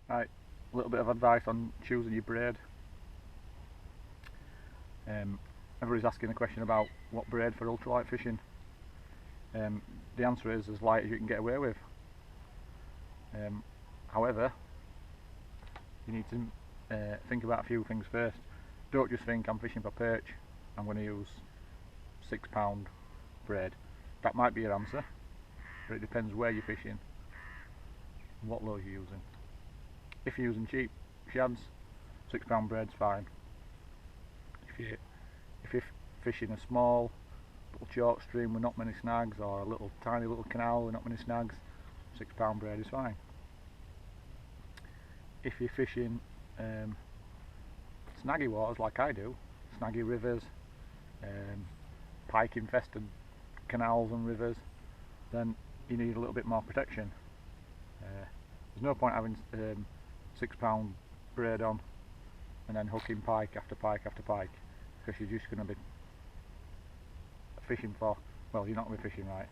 Right, a little bit of advice on choosing your braid. Everybody's asking a question about what braid for ultralight fishing. The answer is as light as you can get away with. However, you need to think about a few things first. Don't just think I'm fishing for perch, I'm going to use £6 braid. That might be your answer, but it depends where you're fishing and what lures you're using. If you're using cheap shads, £6 braid's fine. If you're fishing a small little chalk stream with not many snags, or a tiny little canal with not many snags, £6 braid is fine. If you're fishing snaggy waters like I do, snaggy rivers, pike infested canals and rivers, then you need a little bit more protection. There's no point having £6 braid on and then hooking pike after pike after pike, because you're just going to be fishing for, well, you're not going to be fishing right.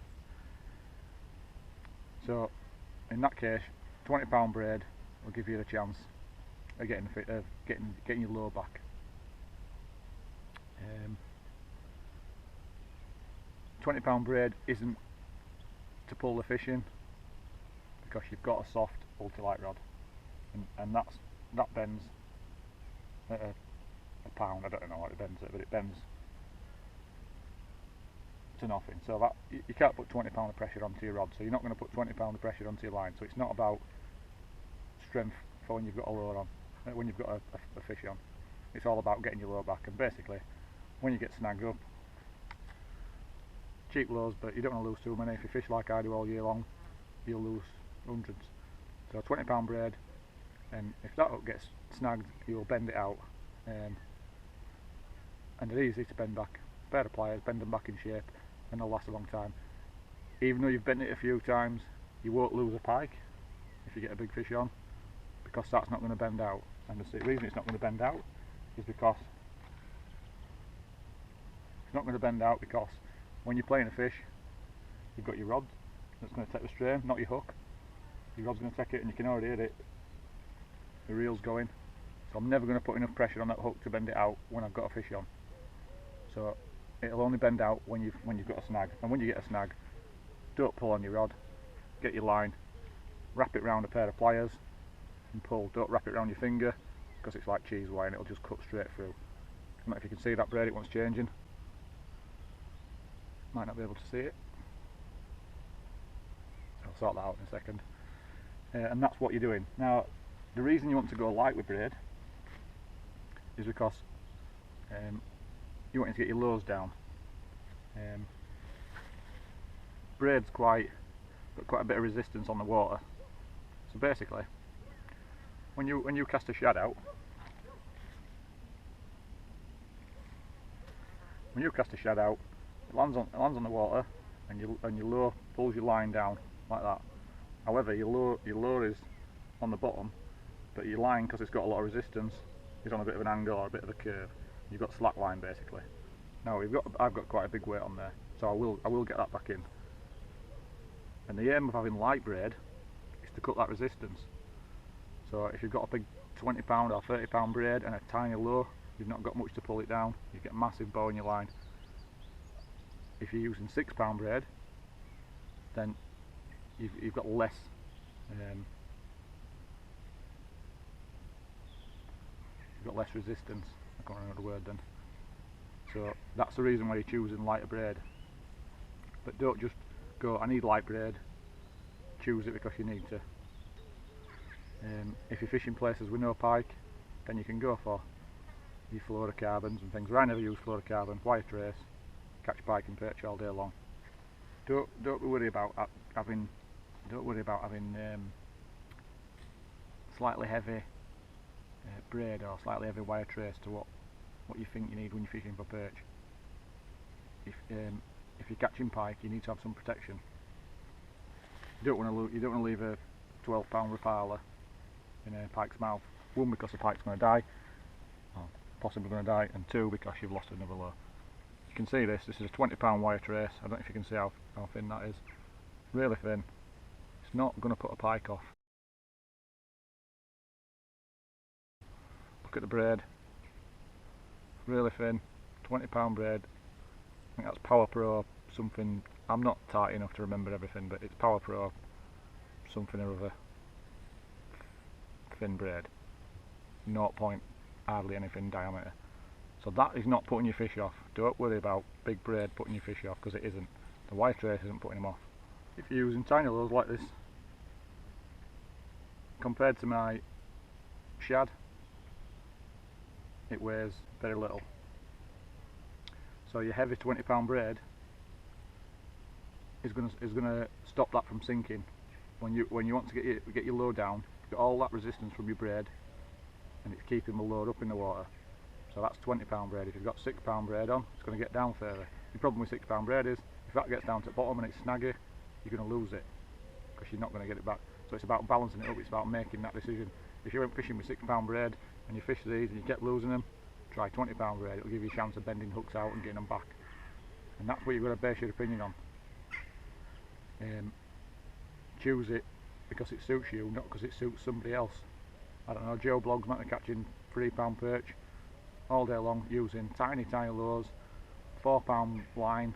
So in that case, £20 braid will give you the chance of getting your lure back. £20 braid isn't to pull the fish in, because you've got a soft ultralight rod, and that bends at a pound. I don't know what it bends at, but it bends to nothing. So that you can't put £20 of pressure onto your rod, so you're not going to put £20 of pressure onto your line. So it's not about strength for when you've got a lure on, when you've got a fish on. It's all about getting your lure back. And basically, when you get snagged up, cheap lures, but you don't want to lose too many. If you fish like I do all year long, you'll lose hundreds. So £20 braid, and if that hook gets snagged, you'll bend it out, and they're easy to bend back. A pair of pliers, bend them back in shape, and they'll last a long time. Even though you've bent it a few times, you won't lose a pike if you get a big fish on, because that's not going to bend out. And the reason it's not going to bend out is because when you're playing a fish, you've got your rod that's going to take the strain, not your hook. Your rod's going to take it, and you can already hit it. The reel's going, so I'm never going to put enough pressure on that hook to bend it out when I've got a fish on. So it'll only bend out when you've got a snag. And when you get a snag, don't pull on your rod. Get your line, wrap it round a pair of pliers, and pull. Don't wrap it around your finger, because it's like cheese wire and it'll just cut straight through. I don't know if you can see that braid, it wants changing. Might not be able to see it. I'll sort that out in a second. And that's what you're doing. Now, the reason you want to go light with braid is because you want to get your lures down. Braid's got quite a bit of resistance on the water. So basically, when you cast a shad out, it lands on the water, and your lure pulls your line down like that. However, your lure is on the bottom, but your line, because it's got a lot of resistance, is on a bit of an angle or a bit of a curve. You've got slack line basically. Now I've got quite a big weight on there, so I will get that back in. And the aim of having light braid is to cut that resistance. So if you've got a big £20 or £30 braid and a tiny lure, you've not got much to pull it down. You get massive bow in your line. If you're using £6 braid, then you've got less resistance. I can't remember the word then. So that's the reason why you're choosing lighter braid. But don't just go, I need light braid. Choose it because you need to. If you're fishing places with no pike, then you can go for your fluorocarbons and things. I never use fluorocarbon, wire trace, catch pike and perch all day long. Don't worry about having slightly heavy braid or slightly heavy wire trace to what you think you need when you're fishing for perch. If you're catching pike, you need to have some protection. You don't want to leave a 12-pound Rapala in a pike's mouth. One, because the pike's going to die, or possibly going to die, and two, because you've lost another lure. You can see this is a 20-pound wire trace. I don't know if you can see how thin that is. Really thin. It's not going to put a pike off. Look at the braid, really thin, £20 braid. I think that's Power Pro something, I'm not tight enough to remember everything, but it's Power Pro something or other, thin braid, 0 point hardly anything diameter. So that is not putting your fish off. Don't worry about big braid putting your fish off, because it isn't. The wire trace isn't putting them off. If you're using tiny lures like this, compared to my shad, it weighs very little. So your heavy £20 braid is gonna stop that from sinking. When you want to get your lure down, you've got all that resistance from your braid, and it's keeping the lure up in the water. So that's £20 braid. If you've got £6 braid on, it's going to get down further. The problem with £6 braid is, if that gets down to the bottom and it's snaggy, you're going to lose it, because you're not going to get it back. So it's about balancing it up, it's about making that decision. If you went fishing with £6 braid and you fish these and you kept losing them, try £20 braid. It'll give you a chance of bending hooks out and getting them back. And that's what you've got to base your opinion on. Choose it because it suits you, not because it suits somebody else. I don't know, Joe Blogs might be catching £3 perch all day long using tiny lures, £4 line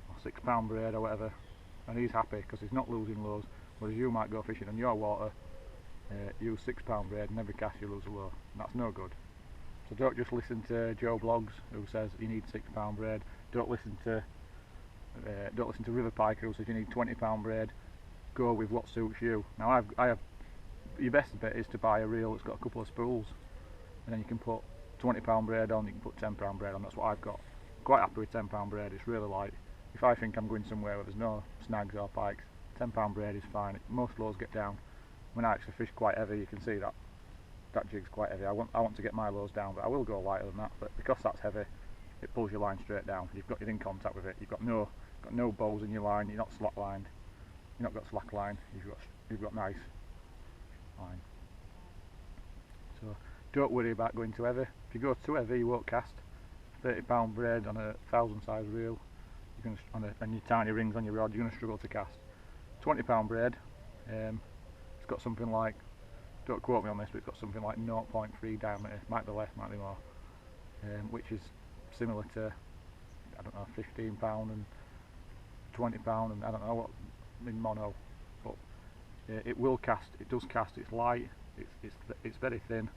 or £6 braid or whatever, and he's happy because he's not losing lures. Whereas you might go fishing on your water, use £6 braid, and every cast you lose a lure, and that's no good. So don't just listen to Joe Blogs who says you need £6 braid. Don't listen to Riverpiker who says you need £20 braid. Go with what suits you. Now your best bet is to buy a reel that's got a couple of spools, and then you can put £20 braid on, you can put £10 braid on. That's what I've got. I'm quite happy with £10 braid. It's really light. If I think I'm going somewhere where there's no snags or pikes, £10 braid is fine. Most lures get down. When I actually fish quite heavy, you can see that jig's quite heavy. I want to get my lures down, but I will go lighter than that. But because that's heavy, it pulls your line straight down. You're in contact with it. You've got no bows in your line. You're not slack lined. You've not got slack line. You've got nice line. So don't worry about going too heavy. If you go too heavy, you won't cast. £30 braid on a 1000 size reel, and your tiny rings on your rod, you're going to struggle to cast. £20 braid, it's got something like, don't quote me on this, but it's got something like 0.3 diameter, might be less, might be more, which is similar to, I don't know, £15 and £20 and I don't know what in mono, but it will cast. It does cast. It's light. It's very thin,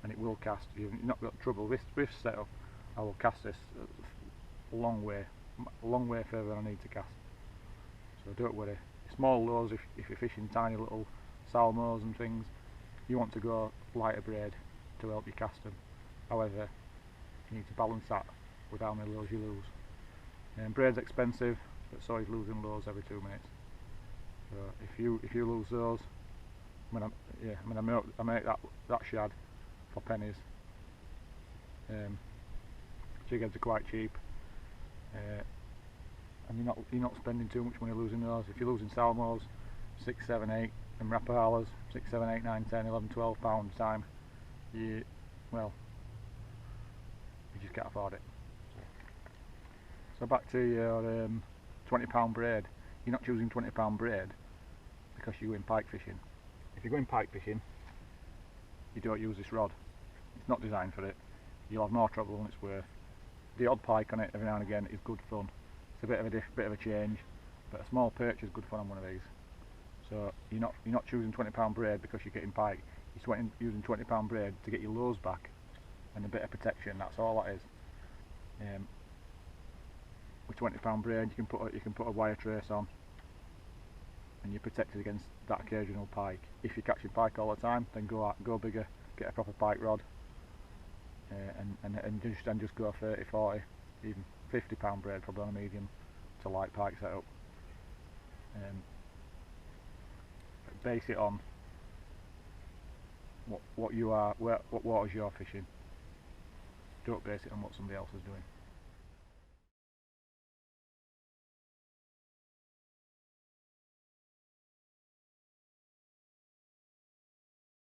and it will cast. You've not got trouble with setup. I will cast this a long way further than I need to cast. So don't worry. Small lures, if you're fishing tiny little salmos and things, you want to go lighter braid to help you cast them. However, you need to balance that with how many lures you lose. And braid's expensive, but so is losing lures every 2 minutes. So if you lose those, I make that shad for pennies. Jig heads are quite cheap, and you're not spending too much money losing those. If you're losing salmos, 6, 7, 8, and rapahalas, 6, 7, 8, 9, 10, 11, 12 pounds a time, you just can't afford it. So back to your £20 braid. You're not choosing £20 braid because you're going pike fishing. If you're going pike fishing, you don't use this rod. It's not designed for it. You'll have more trouble than it's worth. The odd pike on it every now and again is good fun. It's a bit of a change, but a small perch is good fun on one of these. So you're not choosing £20 braid because you're getting pike. You're using £20 braid to get your lures back and a bit of protection. That's all that is. With £20 braid, you can put a wire trace on, and you're protected against that occasional pike. If you're catching pike all the time, then go bigger, get a proper pike rod, and just go 30, 40, even £50 braid probably on a medium to light pike setup. Base it on what waters you're fishing. Don't base it on what somebody else is doing.